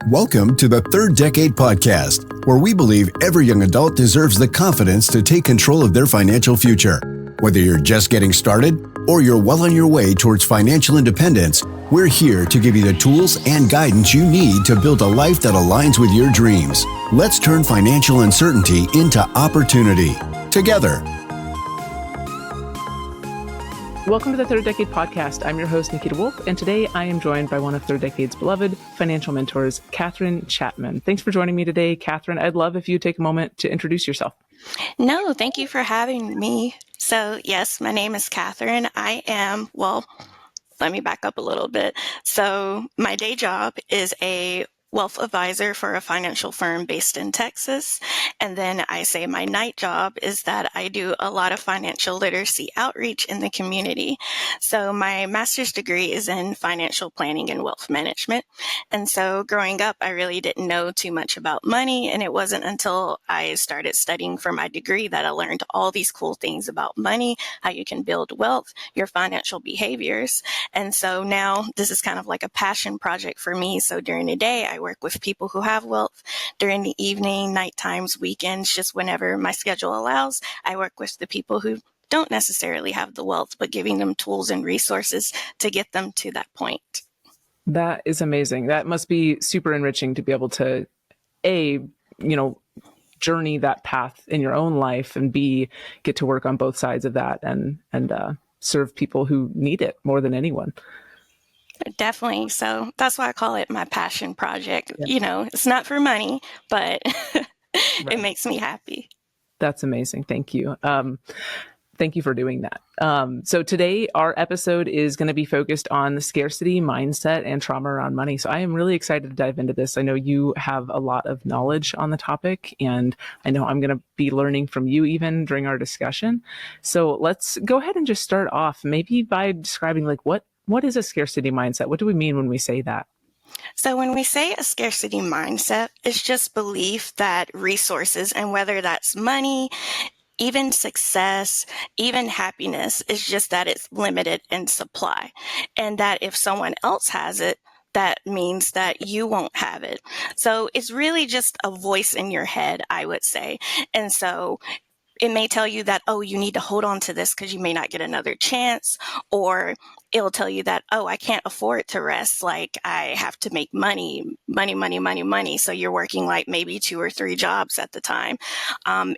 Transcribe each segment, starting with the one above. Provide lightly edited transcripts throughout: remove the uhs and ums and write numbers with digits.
Welcome to the Third Decade Podcast, where we believe every young adult deserves the confidence to take control of their financial future. Whether you're just getting started or you're well on your way towards financial independence, we're here to give you the tools and guidance you need to build a life that aligns with your dreams. Let's turn financial uncertainty into opportunity together. Welcome to the Third Decade Podcast. I'm your host, Nikita Wolf, and today I am joined by one of Third Decade's beloved financial mentors, Katherine Chatmon. Thanks for joining me today, Katherine. I'd love if you take a moment to introduce yourself. No, thank you for having me. So yes, my name is Katherine. Let me back up a little bit. So my day job is a wealth advisor for a financial firm based in Texas. And then I say my night job is that I do a lot of financial literacy outreach in the community. So my master's degree is in financial planning and wealth management. And so growing up, I really didn't know too much about money. And it wasn't until I started studying for my degree that I learned all these cool things about money, how you can build wealth, your financial behaviors. And so now this is kind of like a passion project for me. So during the day, I work with people who have wealth. During the evening, night times, weekends, just whenever my schedule allows, I work with the people who don't necessarily have the wealth, but giving them tools and resources to get them to that point. That is amazing. That must be super enriching to be able to, journey that path in your own life, and B, get to work on both sides of that and serve people who need it more than anyone. Definitely. So that's why I call it my passion project. Yeah. You know, it's not for money, but Right. It makes me happy. That's amazing. Thank you. Thank you for doing that. So today our episode is going to be focused on the scarcity mindset and trauma around money. So I am really excited to dive into this. I know you have a lot of knowledge on the topic, and I know I'm going to be learning from you even during our discussion. So let's go ahead and just start off maybe by describing what is a scarcity mindset? What do we mean when we say that? So when we say a scarcity mindset, it's just belief that resources, and whether that's money, even success, even happiness, is just that it's limited in supply. And that if someone else has it, that means that you won't have it. So it's really just a voice in your head, I would say. And so it may tell you that, oh, you need to hold on to this because you may not get another chance, or it'll tell you that, oh, I can't afford to rest. Like, I have to make money. So you're working like maybe 2 or 3 jobs at the time.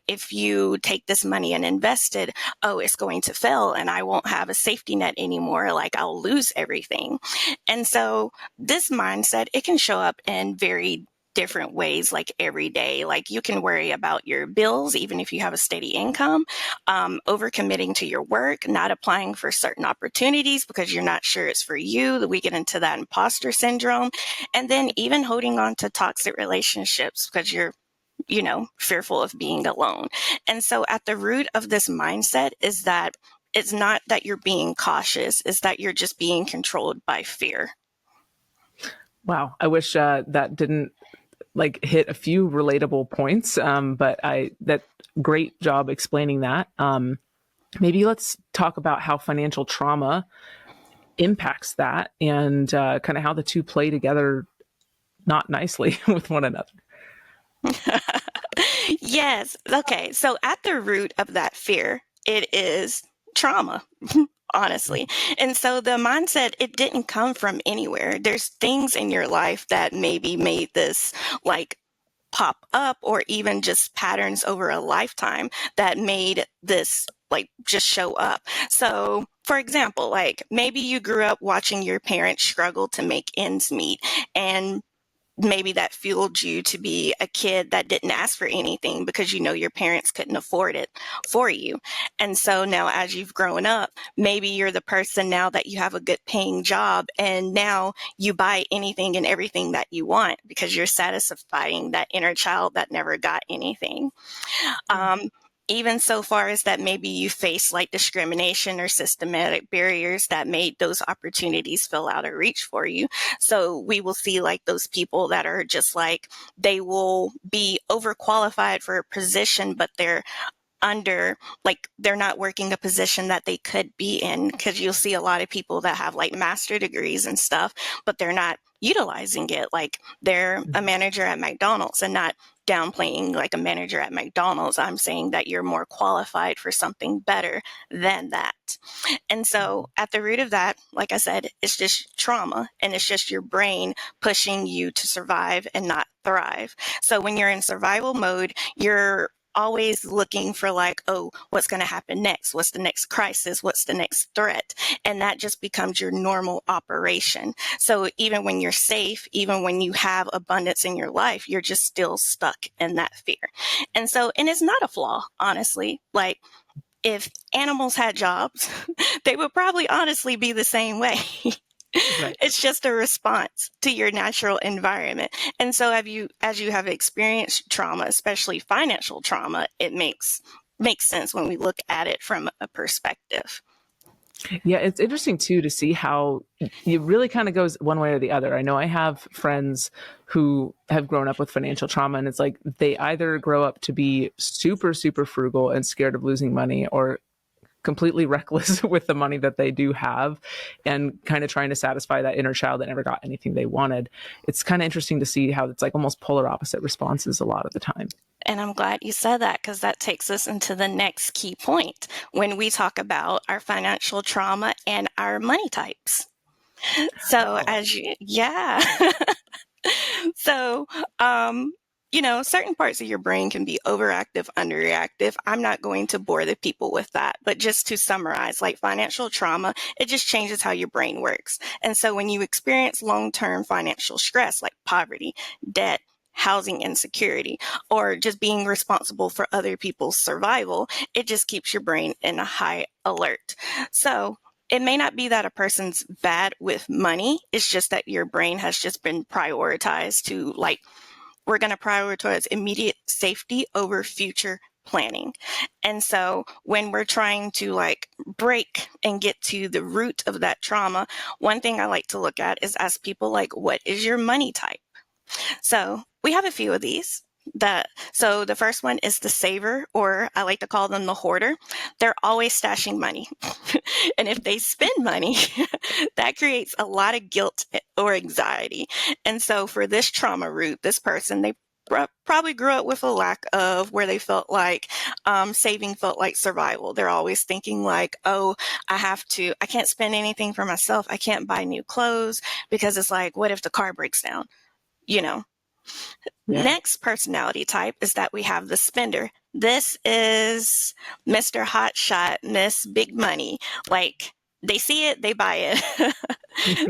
If you take this money and invest it, oh, it's going to fail and I won't have a safety net anymore. Like, I'll lose everything. And so this mindset, it can show up in very different ways, like every day. Like, you can worry about your bills, even if you have a steady income, overcommitting to your work, not applying for certain opportunities because you're not sure it's for you. We get into that imposter syndrome. And then even holding on to toxic relationships because you're fearful of being alone. And so at the root of this mindset is that it's not that you're being cautious, it's that you're just being controlled by fear. Wow. I wish that didn't hit a few relatable points, but that great job explaining that. Maybe let's talk about how financial trauma impacts that and kind of how the two play together not nicely with one another. Yes. Okay. So at the root of that fear, it is trauma. Honestly. And so the mindset, it didn't come from anywhere. There's things in your life that maybe made this pop up, or even just patterns over a lifetime that made this just show up. So for example, maybe you grew up watching your parents struggle to make ends meet, and maybe that fueled you to be a kid that didn't ask for anything because your parents couldn't afford it for you. And so now as you've grown up, maybe you're the person now that you have a good paying job, and now you buy anything and everything that you want because you're satisfying that inner child that never got anything. Even so far as that maybe you face discrimination or systematic barriers that made those opportunities feel out of reach for you. So we will see those people that are just they will be overqualified for a position, but they're under, like they're not working a position that they could be in, because you'll see a lot of people that have like master degrees and stuff, but they're not utilizing it. Like they're a manager at McDonald's, and not downplaying like a manager at McDonald's. I'm saying that you're more qualified for something better than that. And so at the root of that, like I said, it's just trauma, and it's just your brain pushing you to survive and not thrive. So when you're in survival mode, you're always looking for like, oh, what's going to happen next? What's the next crisis? What's the next threat? And that just becomes your normal operation. So even when you're safe, even when you have abundance in your life, you're just still stuck in that fear. And so, and it's not a flaw, honestly. Like if animals had jobs, they would probably honestly be the same way. Right. It's just a response to your natural environment. And so as you have experienced trauma, especially financial trauma, it makes sense when we look at it from a perspective. Yeah, it's interesting too to see how it really kind of goes one way or the other. I know I have friends who have grown up with financial trauma, and it's like they either grow up to be super, super frugal and scared of losing money, or completely reckless with the money that they do have, and kind of trying to satisfy that inner child that never got anything they wanted. It's kind of interesting to see how it's like almost polar opposite responses a lot of the time. And I'm glad you said that, because that takes us into the next key point when we talk about our financial trauma and our money types. So So, certain parts of your brain can be overactive, underreactive. I'm not going to bore the people with that, but just to summarize, like financial trauma, it just changes how your brain works. And so when you experience long-term financial stress, like poverty, debt, housing insecurity, or just being responsible for other people's survival, it just keeps your brain in a high alert. So it may not be that a person's bad with money. It's just that your brain has just been prioritized to, like, we're going to prioritize immediate safety over future planning. And so when we're trying to like break and get to the root of that trauma, one thing I like to look at is ask people like, what is your money type? So we have a few of these. So the first one is the saver, or I like to call them the hoarder. They're always stashing money. And if they spend money, that creates a lot of guilt or anxiety. And so for this trauma root, this person, they probably grew up with a lack of where they felt like saving felt like survival. They're always thinking like, oh, I can't spend anything for myself. I can't buy new clothes because it's like, what if the car breaks down? Yeah. Next personality type is that we have the spender. This is Mr. Hotshot, Miss Big Money. Like they see it, they buy it.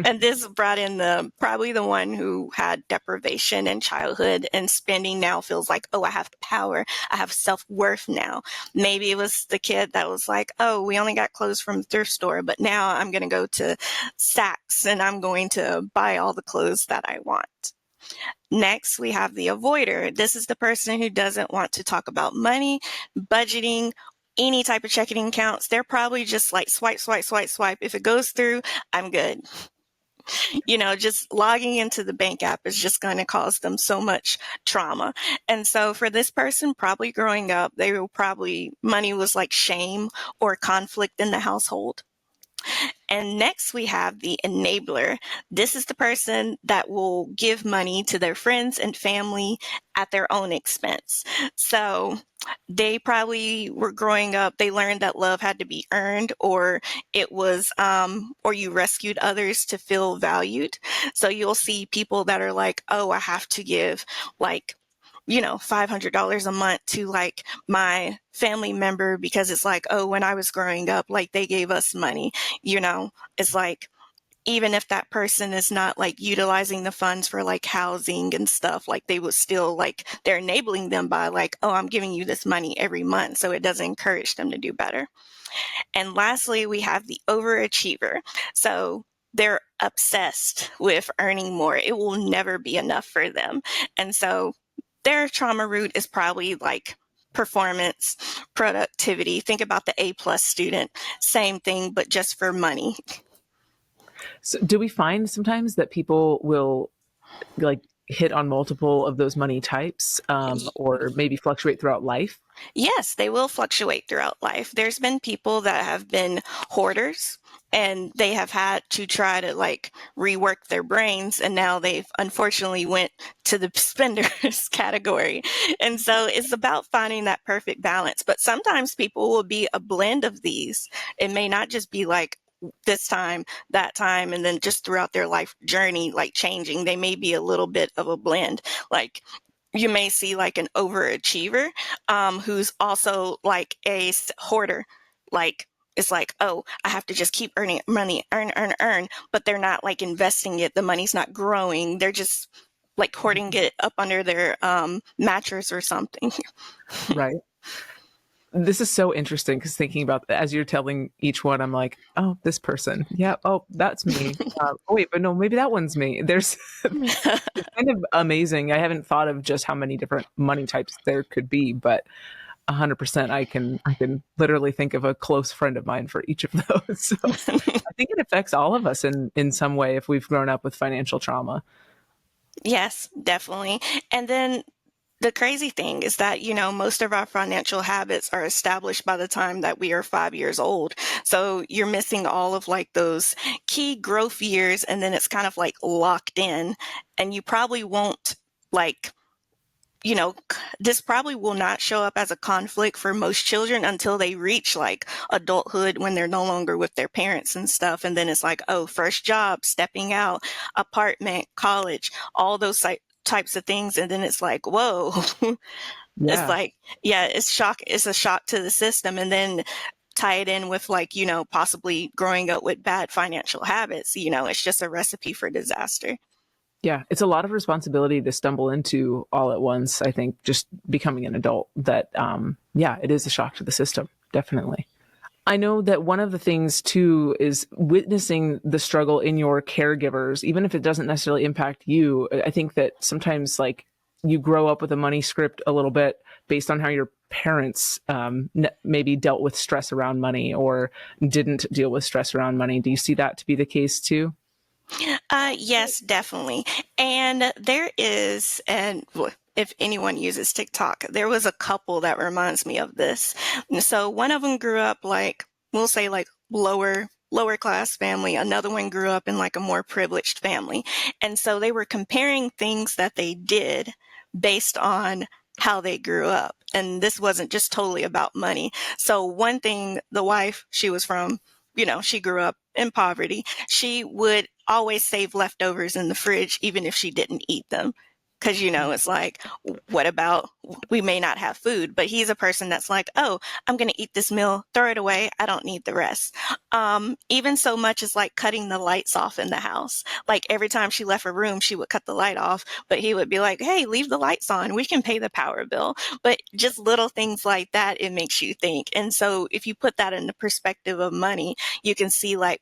And this brought in probably the one who had deprivation in childhood, and spending now feels like, oh, I have power. I have self-worth now. Maybe it was the kid that was like, oh, we only got clothes from the thrift store, but now I'm going to go to Saks and I'm going to buy all the clothes that I want. Next, we have the avoider. This is the person who doesn't want to talk about money, budgeting, any type of checking accounts. They're probably just like swipe, swipe, swipe, swipe. If it goes through, I'm good. Just logging into the bank app is just going to cause them so much trauma. And so for this person, probably growing up, money was like shame or conflict in the household. And next we have the enabler. This is the person that will give money to their friends and family at their own expense. So they probably were growing up, they learned that love had to be earned, or it was, or you rescued others to feel valued. So you'll see people that are like, oh, I have to give like, $500 a month to like my family member because it's like, oh, when I was growing up, like they gave us money, it's like, even if that person is not like utilizing the funds for like housing and stuff, like they would still like, they're enabling them by like, oh, I'm giving you this money every month. So it doesn't encourage them to do better. And lastly, we have the overachiever. So they're obsessed with earning more. It will never be enough for them. And so their trauma root is probably like performance, productivity. Think about the A+ student, same thing, but just for money. So do we find sometimes that people will like hit on multiple of those money types, or maybe fluctuate throughout life? Yes, they will fluctuate throughout life. There's been people that have been hoarders and they have had to try to like rework their brains, and now they've unfortunately went to the spenders category. And so it's about finding that perfect balance. But sometimes people will be a blend of these. It may not just be like this time, that time, and then just throughout their life journey, like changing. They may be a little bit of a blend. Like you may see like an overachiever who's also like a hoarder. Like it's like, oh, I have to just keep earning money, earn, but they're not like investing it. The money's not growing. They're just like hoarding it up under their mattress or something. Right. This is so interesting because thinking about, as you're telling each one, I'm like, oh, this person. Yeah. Oh, that's me. Oh, wait, but no, maybe that one's me. It's kind of amazing. I haven't thought of just how many different money types there could be, but 100% I can literally think of a close friend of mine for each of those. So I think it affects all of us in some way if we've grown up with financial trauma. Yes, definitely. And then the crazy thing is that, most of our financial habits are established by the time that we are 5 years old. So you're missing all of like those key growth years, and then it's kind of like locked in, and you probably won't like, this probably will not show up as a conflict for most children until they reach like adulthood, when they're no longer with their parents and stuff. And then it's like, oh, first job, stepping out, apartment, college, all those types of things. And then it's like, whoa, it's like, yeah, it's a shock to the system. And then tie it in with like, possibly growing up with bad financial habits, it's just a recipe for disaster. Yeah, it's a lot of responsibility to stumble into all at once. I think just becoming an adult, that, it is a shock to the system. Definitely. I know that one of the things too is witnessing the struggle in your caregivers, even if it doesn't necessarily impact you. I think that sometimes like you grow up with a money script a little bit based on how your parents maybe dealt with stress around money or didn't deal with stress around money. Do you see that to be the case too? Yes, definitely. And there is, and if anyone uses TikTok, there was a couple that reminds me of this. So one of them grew up like, we'll say like lower class family. Another one grew up in like a more privileged family. And so they were comparing things that they did based on how they grew up. And this wasn't just totally about money. So one thing, the wife, she was from, she grew up in poverty. She would always save leftovers in the fridge, even if she didn't eat them. Because, it's like, what about, we may not have food, but he's a person that's like, oh, I'm going to eat this meal, throw it away. I don't need the rest. Even so much as like cutting the lights off in the house. Like every time she left her room, she would cut the light off, but he would be like, hey, leave the lights on. We can pay the power bill. But just little things like that, it makes you think. And so if you put that in the perspective of money, you can see like,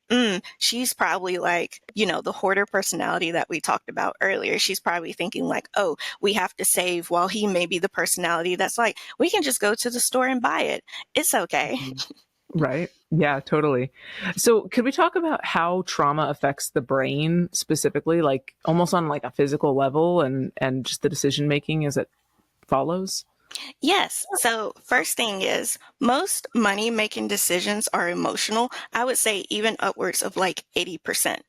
she's probably like, the hoarder personality that we talked about earlier. She's probably thinking like, oh, we have to save, while he may be the personality that's like, we can just go to the store and buy it. It's okay. Right. Yeah, totally. So could we talk about how trauma affects the brain specifically, like almost on like a physical level, and just the decision making as it follows? Yes. So first thing is, most money making decisions are emotional. I would say even upwards of like 80%.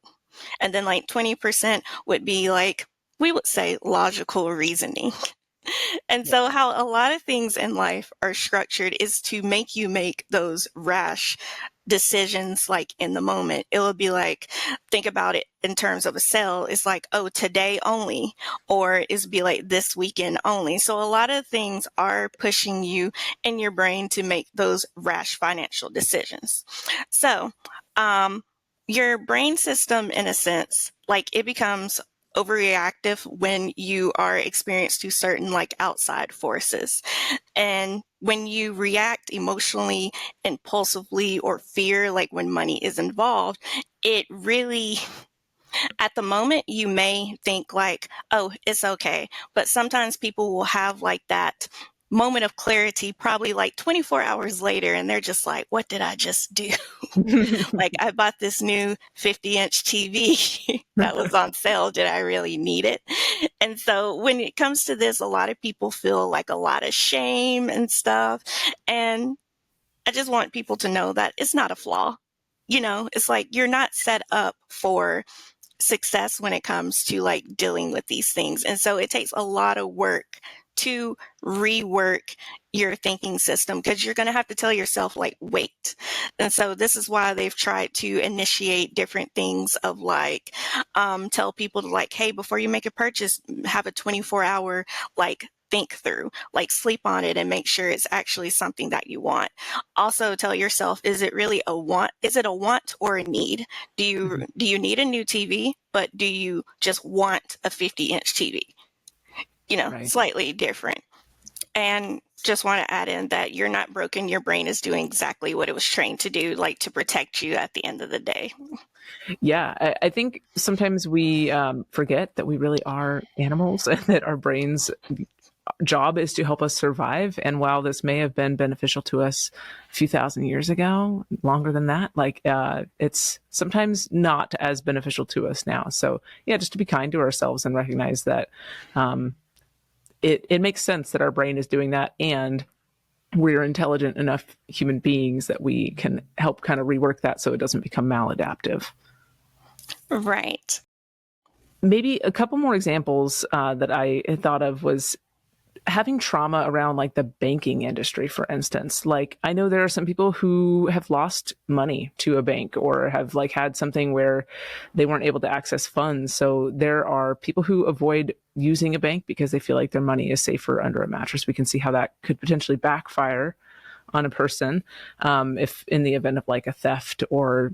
And then like 20% would be like, we would say logical reasoning. And so how a lot of things in life are structured is to make you make those rash decisions like in the moment. It will be like, think about it in terms of a sale. It's like, oh, today only, or it's be like this weekend only. So a lot of things are pushing you in your brain to make those rash financial decisions. So, your brain system, in a sense, like it becomes overreactive when you are experienced to certain like outside forces. And when you react emotionally, impulsively, or fear, like when money is involved, it really, at the moment, you may think like, oh, it's okay. But sometimes people will have like that moment of clarity, probably like 24 hours later, and they're just like, what did I just do? Like, I bought this new 50-inch TV that was on sale. Did I really need it? And so when it comes to this, a lot of people feel like a lot of shame and stuff. And I just want people to know that it's not a flaw. It's like you're not set up for success when it comes to like dealing with these things. And so it takes a lot of work to rework your thinking system, because you're going to have to tell yourself like, wait. And so this is why they've tried to initiate different things of like, tell people to like, hey, before you make a purchase, have a 24-hour like think through, like sleep on it and make sure it's actually something that you want. Also tell yourself, is it really a want? Is it a want or a need? Do you need a new TV, but do you just want a 50-inch TV? Right. Slightly different. And just want to add in that you're not broken. Your brain is doing exactly what it was trained to do, like to protect you at the end of the day. Yeah, I think sometimes we forget that we really are animals and that our brain's job is to help us survive. And while this may have been beneficial to us a few thousand years ago, longer than that, like it's sometimes not as beneficial to us now. So yeah, just to be kind to ourselves and recognize that it makes sense that our brain is doing that, and we're intelligent enough human beings that we can help kind of rework that so it doesn't become maladaptive. Right. Maybe a couple more examples that I had thought of was having trauma around like the banking industry, for instance. Like I know there are some people who have lost money to a bank or have like had something where they weren't able to access funds. So there are people who avoid using a bank because they feel like their money is safer under a mattress. We can see how that could potentially backfire on a person if in the event of like a theft or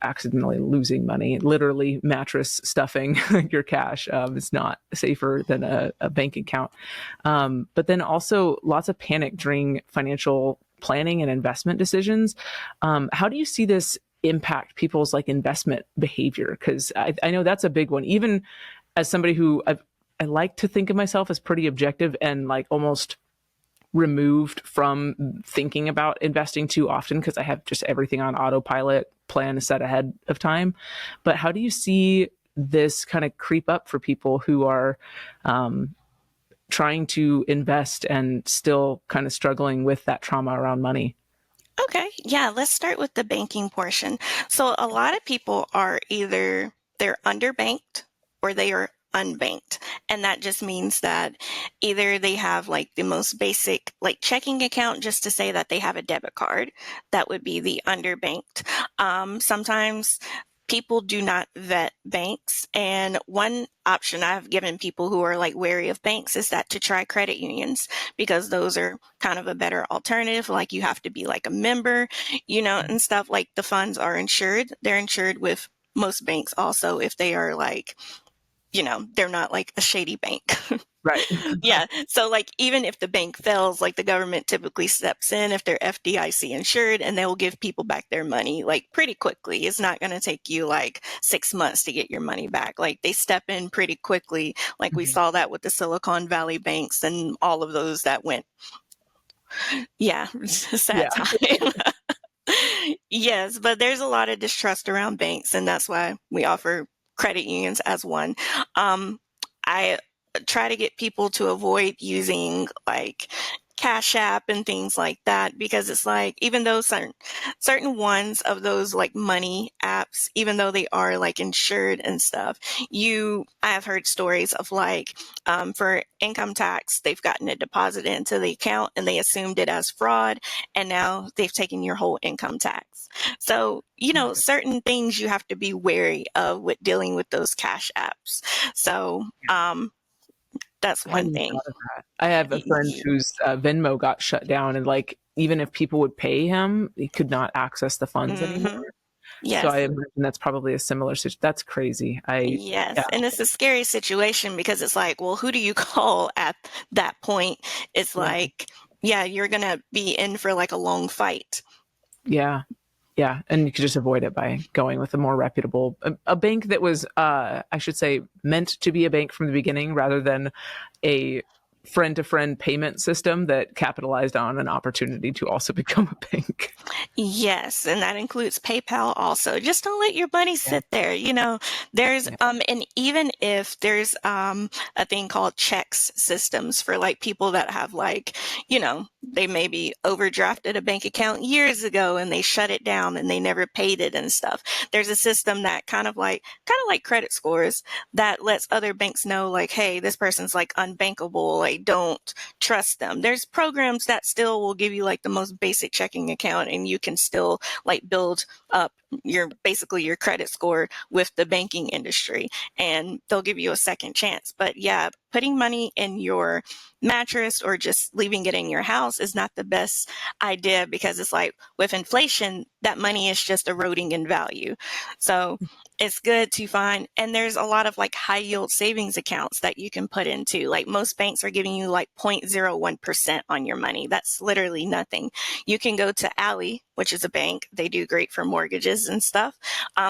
accidentally losing money. Literally mattress stuffing your cash is not safer than a bank account. But then also lots of panic during financial planning and investment decisions. How do you see this impact people's like investment behavior? Because I know that's a big one. Even as somebody who I like to think of myself as pretty objective and like almost removed from thinking about investing too often because I have just everything on autopilot, plan set ahead of time. But how do you see this kind of creep up for people who are trying to invest and still kind of struggling with that trauma around money? Okay. Yeah. Let's start with the banking portion. So a lot of people are either they're underbanked or they are unbanked. And that just means that either they have like the most basic like checking account just to say that they have a debit card. That would be the underbanked. Sometimes people do not vet banks. And one option I've given people who are like wary of banks is that to try credit unions, because those are kind of a better alternative. Like you have to be like a member, and stuff. Like the funds are insured. They're insured with most banks also if they are like, they're not like a shady bank. Right. Yeah. So like, even if the bank fails, like the government typically steps in if they're FDIC insured, and they will give people back their money like pretty quickly. It's not going to take you like 6 months to get your money back. Like they step in pretty quickly. Like we saw that with the Silicon Valley banks and all of those that went. Yeah. Sad time. Yes. But there's a lot of distrust around banks, and that's why we offer credit unions as one. I try to get people to avoid using like Cash App and things like that, because it's like, even though certain ones of those like money apps, even though they are like insured and stuff, I have heard stories of like, for income tax, they've gotten it deposited into the account and they assumed it as fraud. And now they've taken your whole income tax. So, certain things you have to be wary of with dealing with those cash apps. So, that's one thing. I have a friend whose Venmo got shut down, and like even if people would pay him, he could not access the funds anymore. Yes. So I imagine that's probably a similar situation. That's crazy. Yes. Yeah. And it's a scary situation because it's like, well, who do you call at that point? It's like, you're going to be in for like a long fight. Yeah. Yeah. And you could just avoid it by going with a more reputable, a bank that was, I should say, meant to be a bank from the beginning rather than a friend-to-friend payment system that capitalized on an opportunity to also become a bank. Yes, and that includes PayPal also. Just don't let your money sit there. There's and even if there's a thing called checks systems for like people that have like, they maybe overdrafted a bank account years ago and they shut it down and they never paid it and stuff. There's a system that kind of like credit scores that lets other banks know like, hey, this person's like unbankable, like don't trust them. There's programs that still will give you like the most basic checking account and you can still like build up your credit score with the banking industry, and they'll give you a second chance. But yeah, putting money in your mattress or just leaving it in your house is not the best idea, because it's like with inflation, that money is just eroding in value. So it's good to find, and there's a lot of like high yield savings accounts that you can put into. Like most banks are giving you like 0.01% on your money. That's literally nothing. You can go to Ally, which is a bank. They do great for mortgages and stuff.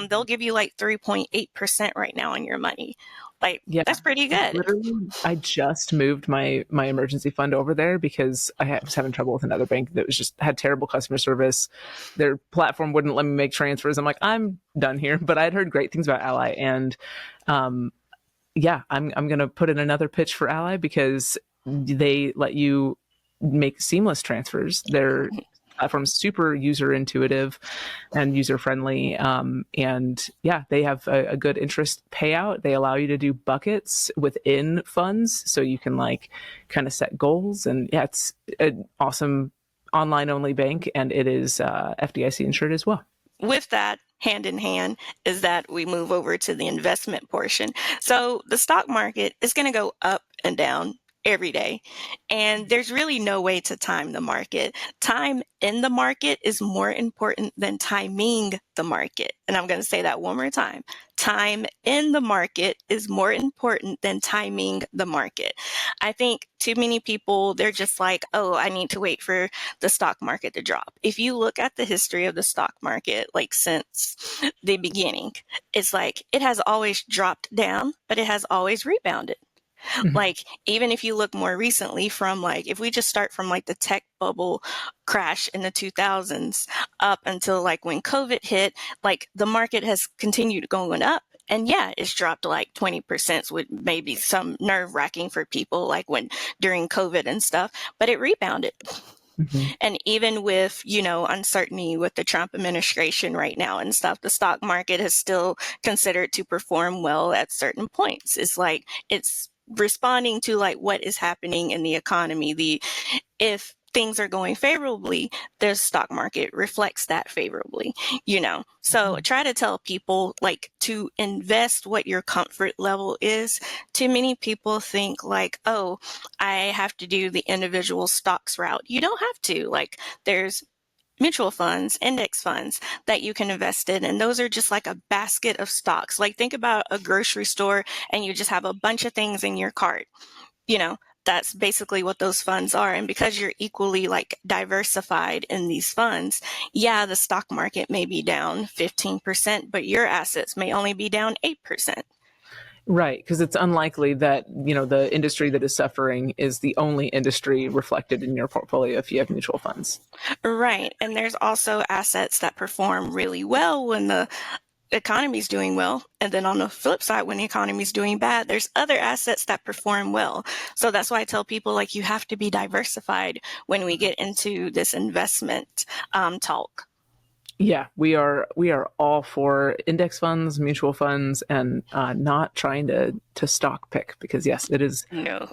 They'll give you like 3.8% right now on your money. Like, that's pretty good. Literally, I just moved my emergency fund over there because I was having trouble with another bank that was just had terrible customer service. Their platform wouldn't let me make transfers. I'm like, I'm done here. But I'd heard great things about Ally, and I'm gonna put in another pitch for Ally because they let you make seamless transfers. Their platform's super user intuitive and user friendly. And yeah, they have a good interest payout. They allow you to do buckets within funds, so you can like kind of set goals. And yeah, it's an awesome online only bank, and it is FDIC insured as well. With that, hand in hand, is that we move over to the investment portion. So the stock market is going to go up and down every day. And there's really no way to time the market. Time in the market is more important than timing the market. And I'm going to say that one more time. Time in the market is more important than timing the market. I think too many people, they're just like, oh, I need to wait for the stock market to drop. If you look at the history of the stock market, like since the beginning, it's like it has always dropped down, but it has always rebounded. Like, even if you look more recently from like, if we just start from like the tech bubble crash in the 2000s up until like when COVID hit, like the market has continued going up. And yeah, it's dropped like 20%, with maybe some nerve wracking for people like when during COVID and stuff, but it rebounded. And even with, uncertainty with the Trump administration right now and stuff, the stock market is still considered to perform well at certain points. It's like, it's responding to like what is happening in the economy. If things are going favorably, the stock market reflects that favorably, So try to tell people like to invest what your comfort level is. Too many people think like, oh, I have to do the individual stocks route. You don't have to. Like, there's mutual funds, index funds that you can invest in. And those are just like a basket of stocks. Like, think about a grocery store and you just have a bunch of things in your cart. That's basically what those funds are. And because you're equally like diversified in these funds, yeah, the stock market may be down 15%, but your assets may only be down 8%. Right, because it's unlikely that, the industry that is suffering is the only industry reflected in your portfolio if you have mutual funds. Right. And there's also assets that perform really well when the economy's doing well. And then on the flip side, when the economy's doing bad, there's other assets that perform well. So that's why I tell people like you have to be diversified when we get into this investment talk. Yeah, we are all for index funds, mutual funds, and not trying to stock pick, because yes, it is. No.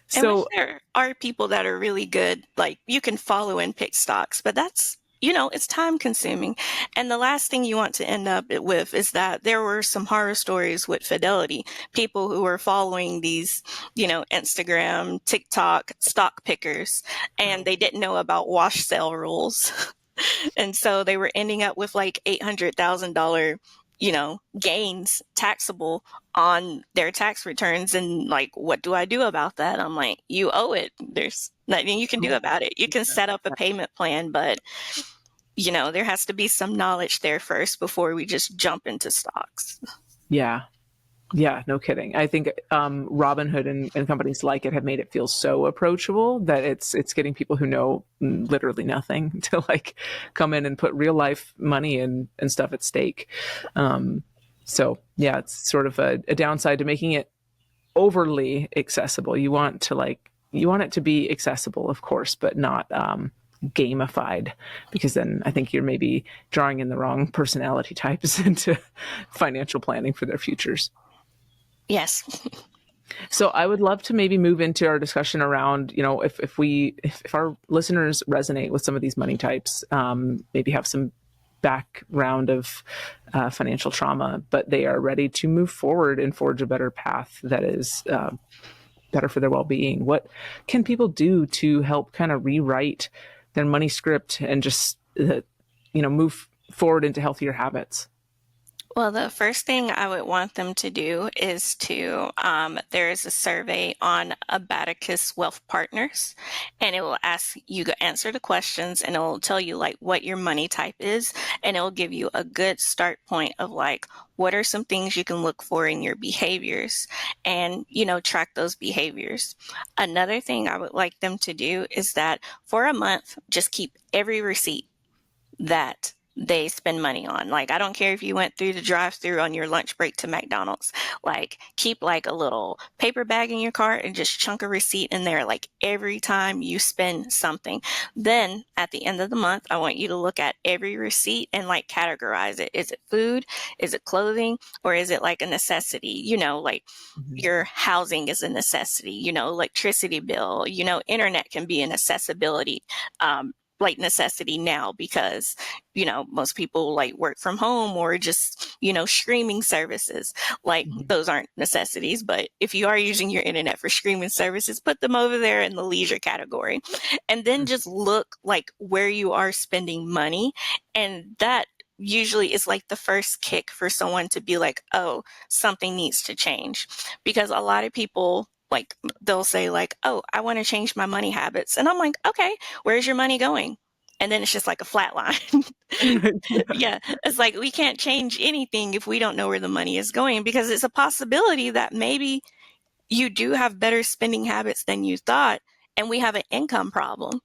So there are people that are really good, like you can follow and pick stocks, but that's, it's time consuming. And the last thing you want to end up with is that there were some horror stories with Fidelity, people who were following these, Instagram, TikTok stock pickers, and they didn't know about wash sale rules. And so they were ending up with like $800,000, gains taxable on their tax returns. And like, what do I do about that? I'm like, you owe it. There's nothing you can do about it. You can set up a payment plan, but there has to be some knowledge there first before we just jump into stocks. Yeah. Yeah, no kidding. I think Robinhood and companies like it have made it feel so approachable that it's getting people who know literally nothing to like come in and put real life money and stuff at stake. So yeah, it's sort of a downside to making it overly accessible. You want it to be accessible, of course, but not gamified, because then I think you're maybe drawing in the wrong personality types into financial planning for their futures. Yes. So I would love to maybe move into our discussion around, if our listeners resonate with some of these money types, maybe have some background of financial trauma, but they are ready to move forward and forge a better path that is better for their well-being. What can people do to help kind of rewrite their money script and just, move forward into healthier habits? Well, the first thing I would want them to do is there is a survey on Abacus Wealth Partners, and it will ask you to answer the questions, and it will tell you like what your money type is, and it will give you a good start point of like, what are some things you can look for in your behaviors and, track those behaviors. Another thing I would like them to do is that for a month, just keep every receipt that they spend money on. Like, I don't care if you went through the drive-through on your lunch break to McDonald's, like keep like a little paper bag in your cart and just chunk a receipt in there, like every time you spend something. Then at the end of the month, I want you to look at every receipt and like categorize it. Is it food? Is it clothing? Or is it like a necessity? Like your housing is a necessity, electricity bill, internet can be an accessibility, like necessity now because, most people like work from home or just, streaming services. Like those aren't necessities, but if you are using your internet for streaming services, put them over there in the leisure category. And then just look like where you are spending money. And that usually is like the first kick for someone to be like, oh, something needs to change. Because a lot of people, like, they'll say like, oh, I want to change my money habits. And I'm like, okay, where's your money going? And then it's just like a flat line. Yeah. It's like, we can't change anything if we don't know where the money is going, because it's a possibility that maybe you do have better spending habits than you thought. And we have an income problem.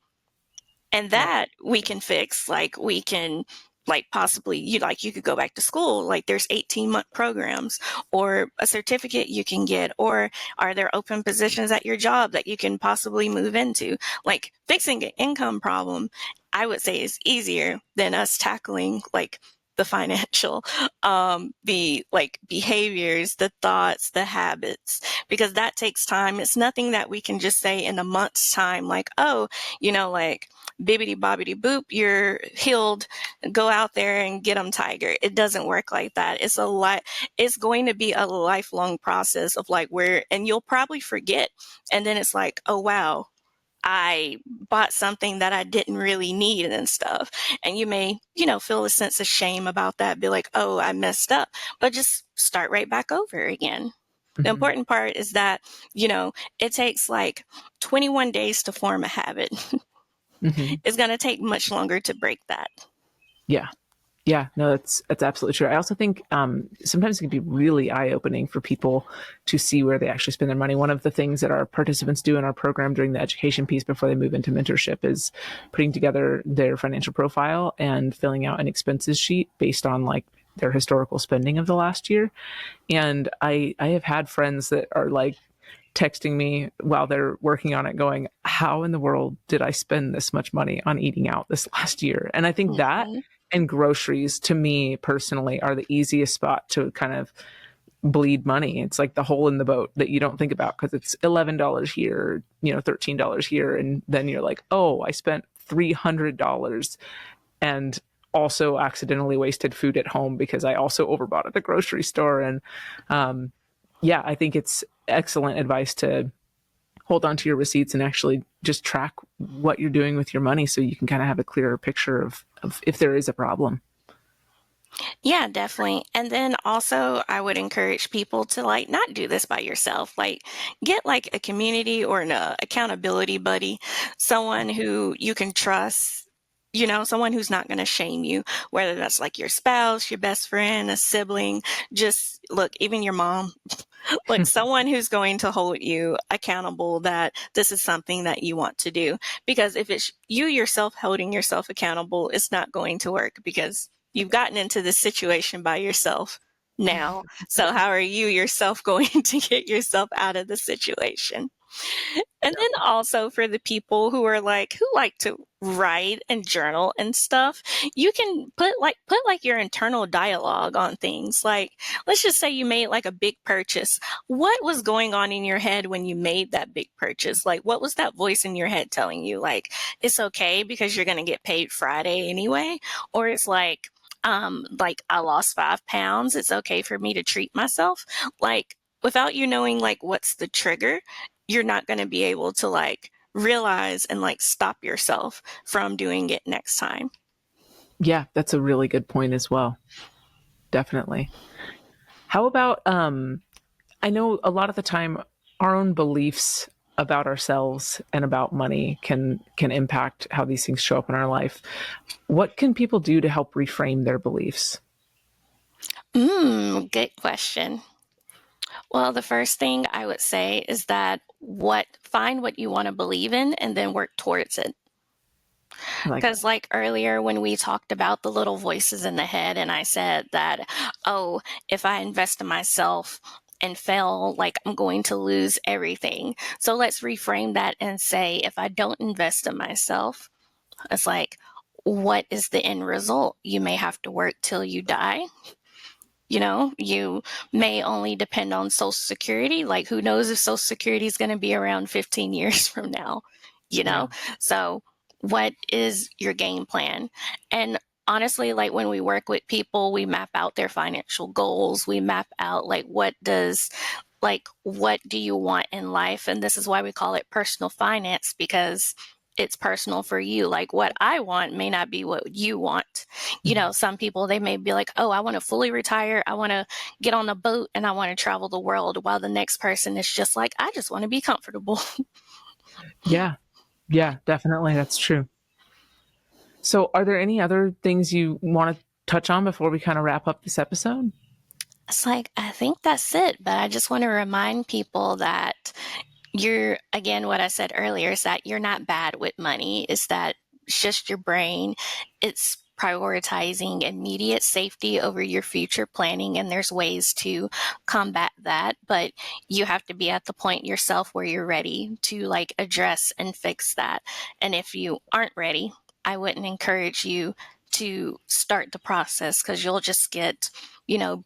And that we can fix. Like, we can, like, possibly, you could go back to school. Like, there's 18-month programs or a certificate you can get, or are there open positions at your job that you can possibly move into? Like, fixing an income problem, I would say, is easier than us tackling like the financial, the like behaviors, the thoughts, the habits, because that takes time. It's nothing that we can just say in a month's time, like, oh, like, bibbity bobbity boop, you're healed, go out there and get them, tiger. It doesn't work like that. It's going to be a lifelong process of like and you'll probably forget. And then it's like, oh, wow, I bought something that I didn't really need and stuff. And you may, feel a sense of shame about that, be like, oh, I messed up, but just start right back over again. The important part is that, it takes like 21 days to form a habit. It's going to take much longer to break that. Yeah. Yeah, no, that's absolutely true. I also think sometimes it can be really eye-opening for people to see where they actually spend their money. One of the things that our participants do in our program during the education piece before they move into mentorship is putting together their financial profile and filling out an expenses sheet based on like their historical spending of the last year. And I have had friends that are like texting me while they're working on it going, how in the world did I spend this much money on eating out this last year? And I think that and groceries, to me personally, are the easiest spot to kind of bleed money. It's like the hole in the boat that you don't think about because it's $11 here, $13 here. And then you're like, oh, I spent $300 and also accidentally wasted food at home because I also overbought at the grocery store. And I think it's excellent advice to hold on to your receipts and actually just track what you're doing with your money so you can kind of have a clearer picture of if there is a problem. Yeah, definitely. And then also I would encourage people to like not do this by yourself. Like, get like a community or an accountability buddy, someone who you can trust someone who's not going to shame you, whether that's like your spouse, your best friend, a sibling, just look, even your mom, like someone who's going to hold you accountable that this is something that you want to do. Because if it's you yourself holding yourself accountable, it's not going to work because you've gotten into this situation by yourself now. So how are you yourself going to get yourself out of the situation? And then also for the people who like to write and journal and stuff, you can put your internal dialogue on things. Like, let's just say you made like a big purchase. What was going on in your head when you made that big purchase? Like, what was that voice in your head telling you? Like, it's okay because you're going to get paid Friday anyway? Or it's like I lost 5 pounds. It's okay for me to treat myself. Like, without you knowing like what's the trigger, you're not going to be able to like realize and like stop yourself from doing it next time. Yeah, that's a really good point as well. Definitely. How about, I know a lot of the time our own beliefs about ourselves and about money can impact how these things show up in our life. What can people do to help reframe their beliefs? Good question. Well, the first thing I would say is that find what you want to believe in and then work towards it. Because like earlier when we talked about the little voices in the head and I said that, oh, if I invest in myself and fail, like I'm going to lose everything. So let's reframe that and say, if I don't invest in myself, it's like, what is the end result? You may have to work till you die. You may only depend on Social Security. Like, who knows if Social Security is going to be around 15 years from now, Yeah. So what is your game plan? And honestly, like when we work with people, we map out their financial goals. We map out like, what do you want in life? And this is why we call it personal finance, because it's personal for you. Like what I want may not be what you want. Some people, they may be like, oh, I want to fully retire. I want to get on a boat and I want to travel the world. While the next person is just like, I just want to be comfortable. Yeah, definitely. That's true. So are there any other things you want to touch on before we kind of wrap up this episode? It's like, I think that's it. But I just want to remind people that again, what I said earlier is that you're not bad with money. It's that it's just your brain. It's prioritizing immediate safety over your future planning. And there's ways to combat that, but you have to be at the point yourself where you're ready to like address and fix that. And if you aren't ready, I wouldn't encourage you to start the process because you'll just get,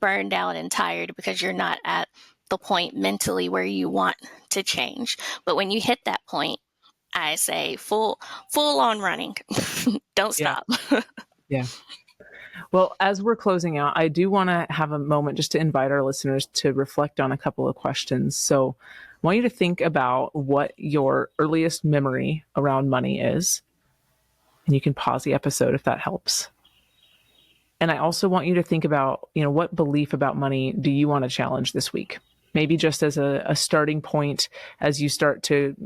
burned out and tired because you're not at the point mentally where you want to change. But when you hit that point, I say full on running. Don't stop. Yeah. Well, as we're closing out, I do want to have a moment just to invite our listeners to reflect on a couple of questions. So I want you to think about what your earliest memory around money is. And you can pause the episode if that helps. And I also want you to think about, what belief about money do you want to challenge this week? Maybe just as a starting point as you start to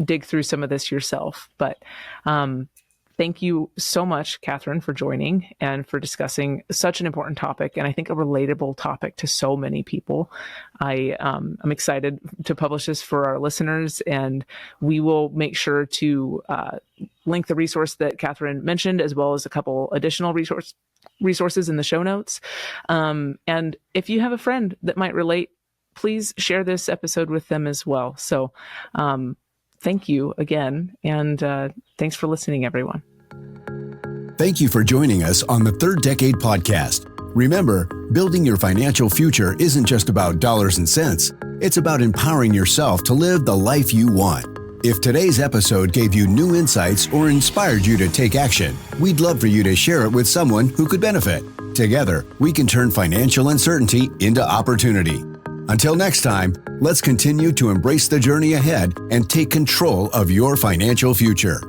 dig through some of this yourself. But thank you so much, Katherine, for joining and for discussing such an important topic, and I think a relatable topic to so many people. I'm excited to publish this for our listeners, and we will make sure to link the resource that Katherine mentioned, as well as a couple additional resources in the show notes. And if you have a friend that might relate, please share this episode with them as well. So thank you again. And thanks for listening, everyone. Thank you for joining us on the Third Decade Podcast. Remember, building your financial future isn't just about dollars and cents. It's about empowering yourself to live the life you want. If today's episode gave you new insights or inspired you to take action, we'd love for you to share it with someone who could benefit. Together, we can turn financial uncertainty into opportunity. Until next time, let's continue to embrace the journey ahead and take control of your financial future.